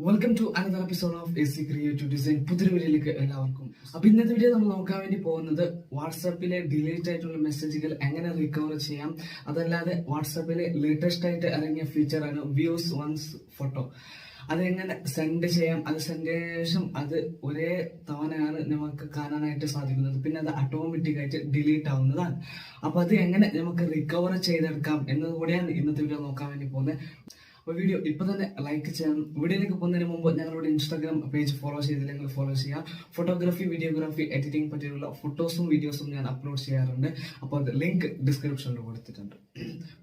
Welcome to another episode of AC creative design. പുതിയൊരു വീഡിയോയിലേക്ക് എല്ലാവർക്കും. അപ്പൊ ഇന്നത്തെ വീഡിയോ നമ്മൾ നോക്കാൻ വേണ്ടി പോകുന്നത് വാട്സാപ്പിലെ ഡിലീറ്റ് ആയിട്ടുള്ള മെസ്സേജുകൾ എങ്ങനെ റിക്കവർ ചെയ്യാം. അതല്ലാതെ വാട്സാപ്പിലെ ലേറ്റസ്റ്റ് ആയിട്ട് ഇറങ്ങിയ ഫീച്ചറാണ് വ്യൂസ് വൺസ് ഫോട്ടോ. അതെങ്ങനെ സെൻഡ് ചെയ്യാം, അത് സെൻഡ് ശേഷം അത് ഒരേ തവണയാണ് നമുക്ക് കാണാനായിട്ട് സാധിക്കുന്നത്. പിന്നെ അത് ഓട്ടോമാറ്റിക് ആയിട്ട് ഡിലീറ്റ് ആവുന്നതാണ്. അപ്പൊ അത് എങ്ങനെ നമുക്ക് റിക്കവർ ചെയ്തെടുക്കാം എന്നത് കൂടിയാണ് ഇന്നത്തെ വീഡിയോ നോക്കാൻ വേണ്ടി പോകുന്നത്. അപ്പോൾ വീഡിയോ ഇപ്പൊ തന്നെ ലൈക്ക് ചെയ്യണം. വീഡിയോയിലേക്ക് പോകുന്നതിന് മുമ്പ് ഞങ്ങളുടെ ഇൻസ്റ്റാഗ്രാം പേജ് ഫോളോ ചെയ്തില്ലെങ്കിൽ ഫോളോ ചെയ്യാം. ഫോട്ടോഗ്രാഫി, വീഡിയോഗ്രാഫി, എഡിറ്റിംഗ് പറ്റിയുള്ള ഫോട്ടോസും വീഡിയോസും ഞാൻ അപ്ലോഡ് ചെയ്യാറുണ്ട്. അപ്പോൾ അത് ലിങ്ക് ഡിസ്ക്രിപ്ഷനിൽ കൊടുത്തിട്ടുണ്ട്.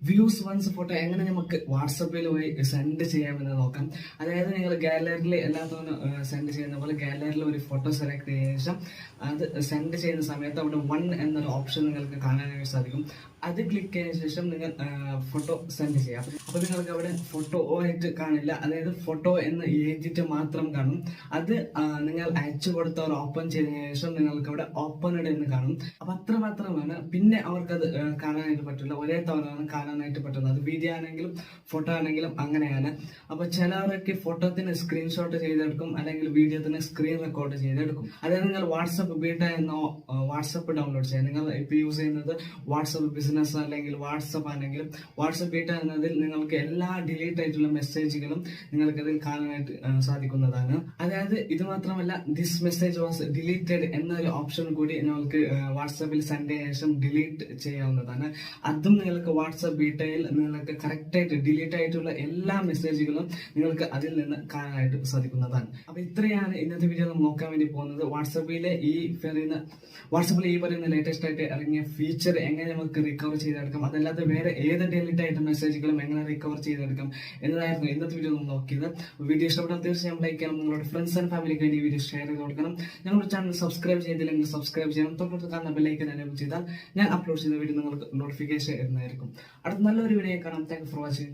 വ്യൂസ് വൺസ് ഫോട്ടോ എങ്ങനെ നമുക്ക് വാട്സപ്പിൽ പോയി സെൻഡ് ചെയ്യാമെന്ന് നോക്കാം. അതായത് നിങ്ങൾ ഗാലറിയിൽ എല്ലാത്തവണ സെൻഡ് ചെയ്യുന്ന പോലെ ഗാലറിയിൽ ഒരു ഫോട്ടോ സെലക്ട് ചെയ്ത ശേഷം അത് സെൻഡ് ചെയ്യുന്ന സമയത്ത് അവിടെ 1 എന്നൊരു ഓപ്ഷൻ നിങ്ങൾക്ക് കാണാനായിട്ട് സാധിക്കും. അത് ക്ലിക്ക് ചെയ്ത ശേഷം നിങ്ങൾ ഫോട്ടോ സെൻഡ് ചെയ്യാം. അപ്പൊ നിങ്ങൾക്ക് അവിടെ ഫോട്ടോ ആയിട്ട് കാണില്ല, അതായത് ഫോട്ടോ എന്ന് എഴുതിയിട്ട് മാത്രം കാണും. അത് നിങ്ങൾ അയച്ചു കൊടുത്തവർ ഓപ്പൺ ചെയ്തതിനു ശേഷം നിങ്ങൾക്ക് അവിടെ ഓപ്പൺഡ് എന്ന് കാണും. അപ്പൊ അത്ര മാത്രമാണ്. പിന്നെ അവർക്കത് കാണാനായിട്ട് പറ്റില്ല, ഒരേ തവണയാണ് കാണാനായിട്ട് പറ്റുന്നത്. അത് വീഡിയോ ആണെങ്കിലും ഫോട്ടോ ആണെങ്കിലും അങ്ങനെയാണ്. അപ്പൊ ചിലവരൊക്കെ ഫോട്ടോത്തിന് സ്ക്രീൻഷോട്ട് ചെയ്തെടുക്കും, അല്ലെങ്കിൽ വീഡിയോത്തിന് സ്ക്രീൻ റെക്കോർഡ് ചെയ്തെടുക്കും. അതായത് നിങ്ങൾ വാട്സപ്പ് ബീറ്റ എന്നോ വാട്സപ്പ് ഡൗൺലോഡ് ചെയ്യാം. നിങ്ങൾ ഇപ്പൊ യൂസ് ചെയ്യുന്നത് വാട്സപ്പ് ബിസിനസ് അല്ലെങ്കിൽ വാട്സപ്പ് ആണെങ്കിലും വാട്സപ്പ് ബീറ്റ എന്നതിൽ നിങ്ങൾക്ക് എല്ലാ ഡിലീറ്റ് ആയിട്ടുള്ള മെസ്സേജുകളും നിങ്ങൾക്ക് അതിൽ കാണാനായിട്ട് സാധിക്കുന്നതാണ്. അതായത് ഇത് മാത്രമല്ല, ദിസ് മെസ്സേജ് വാസ് ഡിലീറ്റഡ് എന്നൊരു ഓപ്ഷൻ കൂടി നിങ്ങൾക്ക് വാട്സാപ്പിൽ സെൻഡ് ചെയ്ത ശേഷം ഡിലീറ്റ് ചെയ്യാവുന്നതാണ്. അതും നിങ്ങൾക്ക് വാട്സപ്പ് ബീറ്റയിൽ നിങ്ങൾക്ക് കറക്റ്റ് ആയിട്ട് ഡിലീറ്റ് ആയിട്ടുള്ള എല്ലാ മെസ്സേജുകളും നിങ്ങൾക്ക് അതിൽ നിന്ന് കാണാനായിട്ട് സാധിക്കുന്നതാണ്. അപ്പൊ ഇത്രയാണ് ഇന്നത്തെ വീഡിയോ നമ്മൾ നോക്കാൻ വേണ്ടി പോകുന്നത്. വാട്സാപ്പിലെ ഈ പറയുന്ന ലേറ്റസ്റ്റ് ആയിട്ട് ഇറങ്ങിയ ഫീച്ചർ എങ്ങനെ നമുക്ക് റിക്കവർ ചെയ്തെടുക്കാം, അതല്ലാതെ വേറെ ഏത് ഡിലീറ്റ് ആയിട്ട് മെസ്സേജുകളും എങ്ങനെ റിക്കവർ ചെയ്തെടുക്കാം എന്നതായിരുന്നു ഇന്നത്തെ വീഡിയോ നമ്മൾ നോക്കിയത്. വീഡിയോ ഇഷ്ടപ്പെട്ടാൽ തീർച്ചയായും ലൈക്ക് ചെയ്യണം. നിങ്ങളുടെ ഫ്രണ്ട്സ് ആൻഡ് ഫാമിലിക്ക് വേണ്ടി ഈ വീഡിയോ ഷെയർ ചെയ്ത് കൊടുക്കണം. ഞങ്ങളുടെ ചാനൽ സബ്സ്ക്രൈബ് ചെയ്തില്ലെങ്കിൽ സബ്സ്ക്രൈബ് ചെയ്യണം. തൊട്ടടുത്ത് കാണുന്ന ബെല്ലൈക്കൻ എനേബിൾ ചെയ്താൽ ഞാൻ അപ്ലോഡ് ചെയ്യുന്ന വീഡിയോ നിങ്ങൾക്ക് നോട്ടിഫിക്കേഷൻ വരുന്നതായിരിക്കും. അടുത്ത നല്ലൊരു വീഡിയോ കാണാം. Thank you for watching.